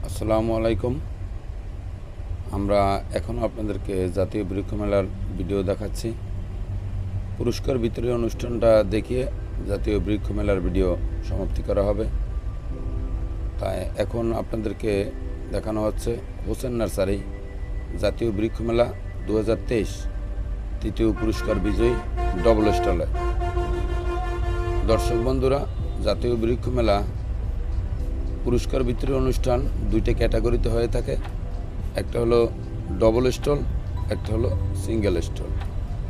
আসসালামু আলাইকুম। আমরা এখন আপনাদেরকে জাতীয় বৃক্ষ মেলার ভিডিও দেখাচ্ছি। পুরস্কার বিতরণী অনুষ্ঠানটা দেখিয়ে জাতীয় বৃক্ষ মেলার ভিডিও সমাপ্তি করা হবে। তাই এখন আপনাদেরকে দেখানো হচ্ছে হোসেন নার্সারি জাতীয় বৃক্ষ মেলা 2023 তৃতীয় পুরস্কার বিজয়ী ডবল স্টলে। দর্শক বন্ধুরা, জাতীয় বৃক্ষ মেলা পুরস্কার বিতরণী অনুষ্ঠান দুইটা ক্যাটাগরিতে হয়ে থাকে। একটা হলো ডবল স্টল, একটা হলো single stall.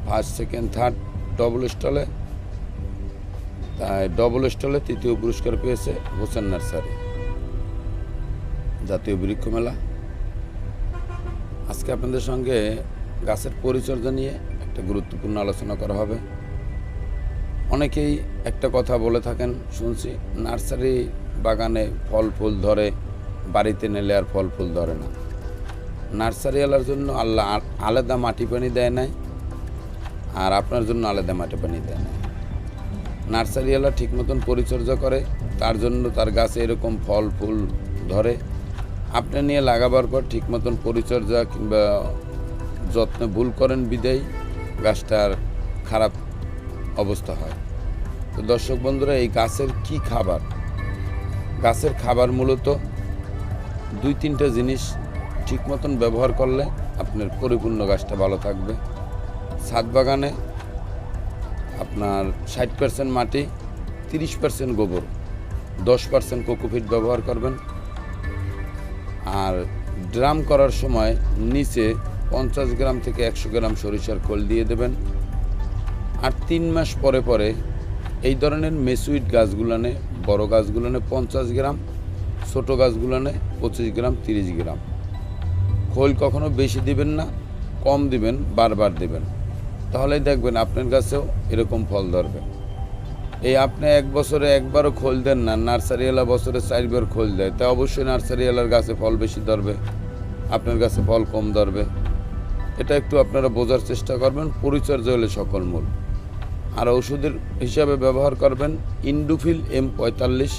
First, second, third double স্টলে। তাই ডবল স্টলে তৃতীয় পুরস্কার পেয়েছে হোসেন নার্সারি জাতীয় বৃক্ষ মেলা। আজকে আপনাদের সঙ্গে গাছের পরিচর্যা নিয়ে একটা গুরুত্বপূর্ণ আলোচনা করা হবে। অনেকেই একটা কথা বলে থাকেন, শুনছি, নার্সারি বাগানে ফল ফুল ধরে, বাড়িতে নিলে আর ফল ফুল ধরে না। নার্সারিওয়ালার জন্য আল্লাহ আলাদা মাটি পানি দেয় নাই, আর আপনার জন্য আলাদা মাটি পানি দেয় নাই। নার্সারিওয়ালা ঠিক মতন পরিচর্যা করে, তার জন্য তার গাছে এরকম ফল ফুল ধরে। আপনি নিয়ে লাগাবার পর ঠিক মতন পরিচর্যা কিংবা যত্নে ভুল করেন বিদায় গাছটার খারাপ অবস্থা হয়। তো দর্শক বন্ধুরা, এই গাছের কি খাবার? গাছের খাবার মূলত 2-3টা জিনিস ঠিক মতন ব্যবহার করলে আপনার পরিপূর্ণ গাছটা ভালো থাকবে। ছাদ বাগানে আপনার 60% মাটি, 30% গোবর, 10% কোকোপিট ব্যবহার করবেন। আর ড্রাম করার সময় নিচে 50 গ্রাম থেকে 100 গ্রাম সরিষার খোল দিয়ে দেবেন। আর 3 মাস পরে পরে এই ধরনের মেসুইট গাছগুলানে, বড় গাছগুলানে 50 গ্রাম, ছোটো গাছগুলানে 25 গ্রাম, 30 গ্রাম খোল। কখনো বেশি দিবেন না, কম দিবেন, বারবার দিবেন। তাহলেই দেখবেন আপনার গাছেও এরকম ফল ধরবে। এই আপনি 1 বছরে একবারও খোল দেন না, নার্সারিওয়ালা বছরে 4 বার খোল দেয়, তা অবশ্যই নার্সারিওয়ালার গাছে ফল বেশি ধরবে, আপনার গাছে ফল কম ধরবে। এটা একটু আপনারা বোঝার চেষ্টা করবেন। পরিচর্যা হলে সকল মূল। আর ওষুধের হিসাবে ব্যবহার করবেন ইন্ডোফিল M45,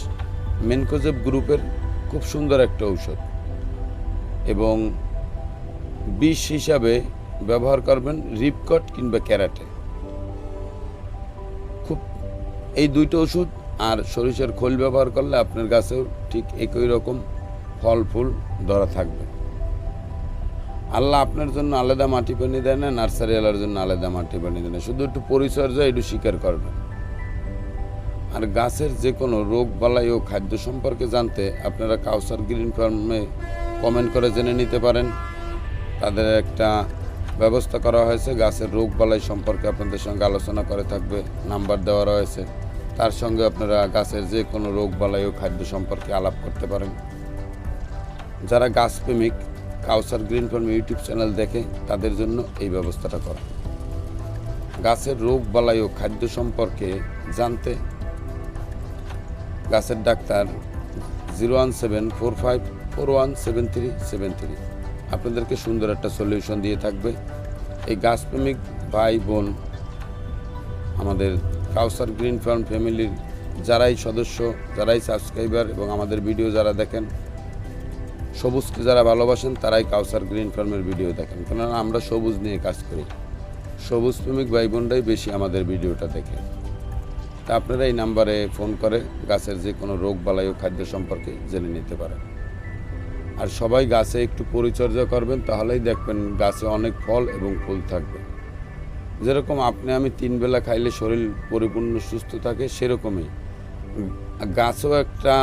মেনকোজেব গ্রুপের খুব সুন্দর একটা ঔষধ। এবং বিষ হিসাবে ব্যবহার করবেন রিপকট কিংবা ক্যারাটে। খুব এই 2টা ওষুধ আর সরিষার খোল ব্যবহার করলে আপনার গাছেও ঠিক একই রকম ফল ফুল ধরা থাকবে। আল্লাহ আপনার জন্য আলাদা মাটি পানি দেয় না, নার্সারিওয়ালার জন্য আলাদা মাটি পানি দেয় না। শুধু একটু পরিচর্যা একটু স্বীকার করবেন। আর গাছের যে কোনো রোগ বালাই ও খাদ্য সম্পর্কে জানতে আপনারা কাউসার গ্রিন ফার্মে কমেন্ট করে জেনে নিতে পারেন। তাদের একটা ব্যবস্থা করা হয়েছে, গাছের রোগ বালাই সম্পর্কে আপনাদের সঙ্গে আলোচনা করে থাকবে, নাম্বার দেওয়া রয়েছে। তার সঙ্গে আপনারা গাছের যে কোনো রোগ বালাই ও খাদ্য সম্পর্কে আলাপ করতে পারেন। যারা গাছপ্রেমিক কাউসার গ্রিন ফার্ম ইউটিউব চ্যানেল দেখে, তাদের জন্য এই ব্যবস্থাটা করা। গাছের রোগ বালাই ও খাদ্য সম্পর্কে জানতে গাছের ডাক্তার 01745417373 আপনাদেরকে সুন্দর একটা সলিউশন দিয়ে থাকবে। এই গাছপ্রেমিক ভাই বোন, আমাদের কাউসার গ্রিন ফার্ম ফ্যামিলির যারাই সদস্য, যারাই সাবস্ক্রাইবার এবং আমাদের ভিডিও যারা দেখেন, সবুজকে যারা ভালোবাসেন, তারাই কাউসার গ্রিন ফার্মের ভিডিও দেখেন। কেননা আমরা সবুজ নিয়ে কাজ করি। সবুজ প্রেমিক ভাই বোনরাই বেশি আমাদের ভিডিওটা দেখে। তা আপনারা এই নাম্বারে ফোন করে গাছের যে কোনো রোগ বালাই ও খাদ্য সম্পর্কে জেনে নিতে পারেন। আর সবাই গাছে একটু পরিচর্যা করবেন, তাহলেই দেখবেন গাছে অনেক ফল এবং ফুল থাকবে। যেরকম আপনি আমি 3 বেলা খাইলে শরীর পরিপূর্ণ সুস্থ থাকে, সেরকমই গাছও একটা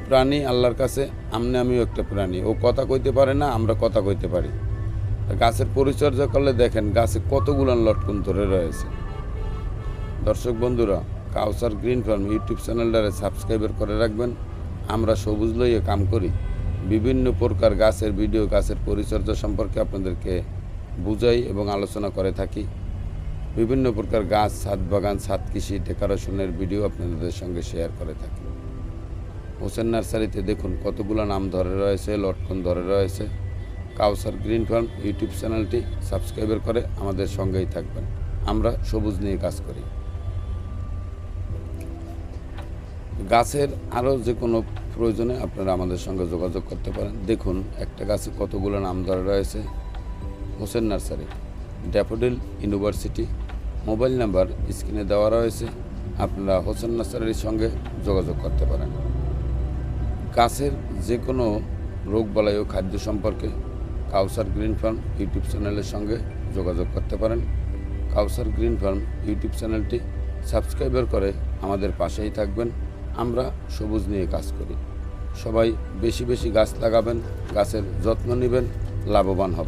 প্রাণী আল্লাহর কাছে। আমিও একটা প্রাণী। ও কথা কইতে পারে না, আমরা কথা কইতে পারি। গাছের পরিচর্যা করলে দেখেন গাছে কতগুলো লটকন ধরে রয়েছে। দর্শক বন্ধুরা, কাউসার গ্রিন ফার্ম ইউটিউব চ্যানেলটারে সাবস্ক্রাইবার করে রাখবেন। আমরা সবুজ লইয়ে কাম করি। বিভিন্ন প্রকার গাছের ভিডিও, গাছের পরিচর্যা সম্পর্কে আপনাদেরকে বুঝাই এবং আলোচনা করে থাকি। বিভিন্ন প্রকার গাছ, ছাদ বাগান, ছাদ কৃষি, ডেকোরেশনের ভিডিও আপনাদের সঙ্গে শেয়ার করে থাকি। হোসেন নার্সারিতে দেখুন কতগুলো নাম ধরে রয়েছে, লটকন ধরে রয়েছে। কাউসার গ্রিন ফার্ম ইউটিউব চ্যানেলটি সাবস্ক্রাইবার করে আমাদের সঙ্গেই থাকবেন। আমরা সবুজ নিয়ে কাজ করি। গাছের আরও যে কোনো প্রয়োজনে আপনারা আমাদের সঙ্গে যোগাযোগ করতে পারেন। দেখুন একটা গাছে কতগুলো নাম ধরা রয়েছে। Hossain nursery, daffodil university. Mobile number স্ক্রিনে দেওয়া রয়েছে, আপনারা হোসেন নার্সারির সঙ্গে যোগাযোগ করতে পারেন। গাছের যে কোনো রোগবালাই ও খাদ্য সম্পর্কে কাউসার গ্রিন ফার্ম ইউটিউব চ্যানেলের সঙ্গে যোগাযোগ করতে পারেন। কাউসার গ্রিন ফার্ম ইউটিউব চ্যানেলটি সাবস্ক্রাইবার করে আমাদের পাশেই থাকবেন। আমরা সবুজ নিয়ে কাজ করি। সবাই বেশি বেশি গাছ লাগাবেন, গাছের যত্ন নেবেন, লাভবান হবেন।